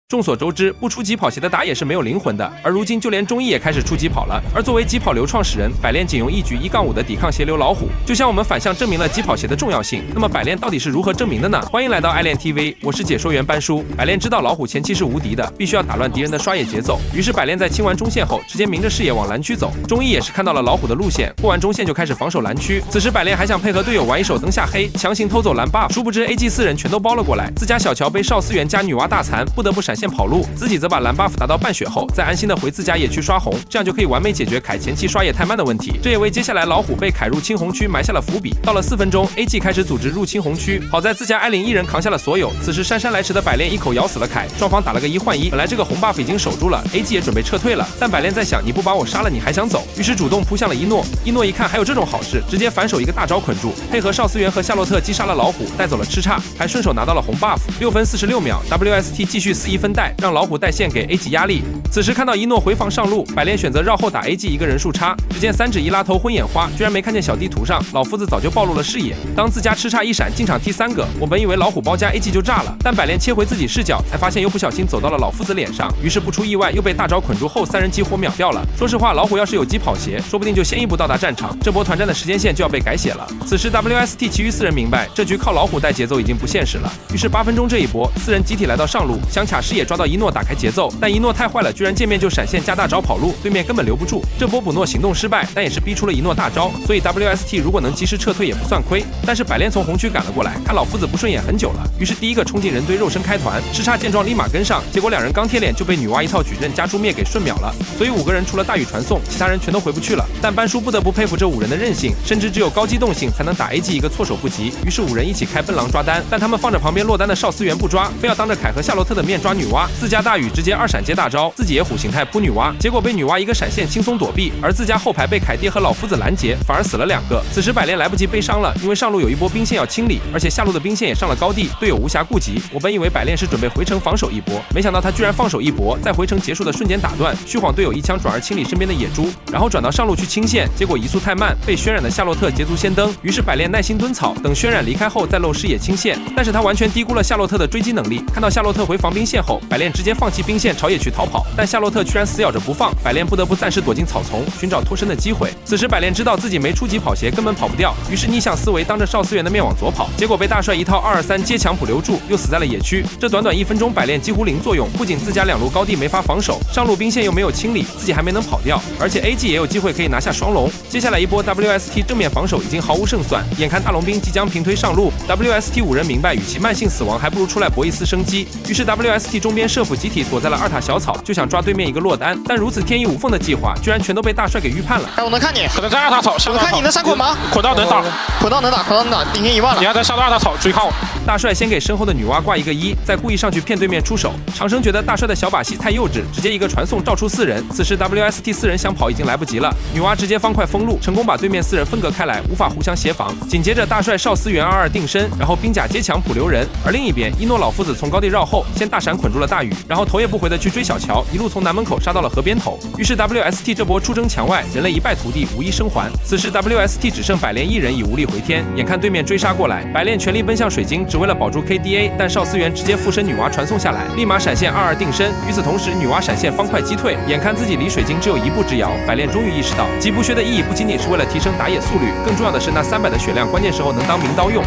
众所周知，不出疾跑鞋的打野是没有灵魂的，而如今就连中医也开始出疾跑了。而作为疾跑流创始人，百炼仅用一局1-5的抵抗邪流老虎，就像我们反向证明了疾跑鞋的重要性。那么百炼到底是如何证明的呢？欢迎来到爱练 TV， 我是解说员班叔。百炼知道老虎前期是无敌的，必须要打乱敌人的刷野节奏。于是百炼在清完中线后，直接明着视野往蓝区走。中医也是看到了老虎的路线，过完中线就开始防守蓝区。此时百炼还想配合队友玩一手灯下黑，强行偷走蓝 buff， 殊不知 AG 4人全都包了过来，自家小乔被少司源加女娲大残，不得不闪现跑路，自己则把蓝 buff 打到半血后，再安心的回自家野区刷红，这样就可以完美解决凯前期刷野太慢的问题。这也为接下来老虎被凯入侵红区埋下了伏笔。到了4分钟 ，AG 开始组织入侵红区，好在自家艾琳一人扛下了所有。此时姗姗来迟的百炼一口咬死了凯，双方打了个1换1。本来这个红 buff 已经守住了 ，AG 也准备撤退了，但百炼在想，你不把我杀了，你还想走？于是主动扑向了一诺。一诺一看还有这种好事，直接反手一个大招捆住，配合少司源和夏洛特击杀了老虎，带走了吃叉，还顺手拿到了红 buff。6分46秒 ，WST 继续4-1分带，让老虎带线给 AG 压力。此时看到一诺回防上路，百炼选择绕后打 AG 一个人数差，只见3指1拉头昏眼花，居然没看见小地图上老夫子早就暴露了视野。当自家吃叉一闪进场踢3个，我本以为老虎包夹 AG 就炸了，但百炼切回自己视角，才发现又不小心走到了老夫子脸上，于是不出意外又被大招捆住后3人激活秒掉了。说实话，老虎要是有疾跑鞋，说不定就先一步到达战场，这波团战的时间线就要被改写了。此时 WST 其余4人明白这局靠老虎带节奏已经不现实了，于是8分钟这一波4人集体来到上路，想卡视野抓到一诺打开节奏，但一诺太坏了，居然见面就闪现加大招跑路，对面根本留不住。这波捕诺行动失败，但也是逼出了一诺大招，所以 WST 如果能及时撤退也不算亏。但是百炼从红区赶了过来，看老夫子不顺眼很久了，于是第一个冲进人堆肉身开团，吃叉见状立马跟上，结果2人刚贴脸就被女娲一套矩阵加诛灭给瞬秒了。所以5个人除了大禹传送，其他人全都回不去了。但班叔不得不佩服这5人的韧性，深知只有高机动性才能打 AG 一个措手不及。于是5人一起开奔狼抓单，但他们放着旁边落单的少司源不抓，非要当着凯和夏洛特的面抓女娲。自家大禹直接2闪接大招，自己也虎形态扑女娲，结果被女娲一个闪现轻松躲避，而自家后排被凯爹和老夫子拦截，反而死了2个。此时百炼来不及悲伤了，因为上路有一波兵线要清理，而且下路的兵线也上了高地，队友无暇顾及。我本以为百炼是准备回城防守一波，没想到他居然放手一搏，在回城结束的瞬间打断，虚晃队友一枪转而清理身边的野猪，然后转到上路去清线，结果移速太慢，被渲染的夏洛特捷足先登。于是百炼耐心蹲草，等渲染离开后再露视野清线，但是他完全低估了夏洛特的追击能力。看到夏洛特回防兵线后，百炼直接放弃兵线朝野区逃跑，但夏洛特居然死咬着不放，百炼不得不暂时躲进草丛，寻找脱身的机会。此时百炼知道自己没出疾跑鞋根本跑不掉，于是逆向思维，当着少司源的面往左跑，结果被大帅一套223接强补留住，又死在了野区。这短短1分钟，百炼几乎零作用，不仅自家2路高地没法防守，上路兵线又没有清理，自己还没能跑掉，而且 AG 也有机会可以拿下双龙。接下来一波 WST 正面防守已经毫无胜算，眼看大龙兵即将平推上路， WST 5人明白与其慢性死亡还不如出来搏一丝生机，于是 WST 中边社府集体躲在了2塔小草，就想抓对面一个落单，但如此天衣无缝的计划居然全都被大帅给预判了。哎，我能看你，可能在2塔草，我能看你能3捆吗？捆到能打，捆到能打，顶天1万了。你要在下到2塔草追抗我。大帅先给身后的女娲挂一个1，再故意上去骗对面出手。长生觉得大帅的小把戏太幼稚，直接一个传送照出4人。此时 WST 4人想跑已经来不及了，女娲直接方块封路，成功把对面4人分隔开来，无法互相协防。紧接着大帅少司源22定身，然后兵甲接强补留人。而另一边一诺老夫子从高地绕后，先大闪捆住了大禹，然后头也不回的去追小乔，一路从南门口杀到了河边头。于是 WST 这波出征墙外，人类一败涂地，无一生还。此时 WST 只剩百炼1人已无力回天，眼看对面追杀过来，百炼全力奔向水晶，只为了保住 KDA， 但少司源直接附身女娲传送下来，立马闪现22定身。与此同时，女娲闪现方块击退，眼看自己离水晶只有1步之遥，百炼终于意识到，疾不靴的意义不仅仅是为了提升打野速率，更重要的是那300的血量，关键时候能当名刀用。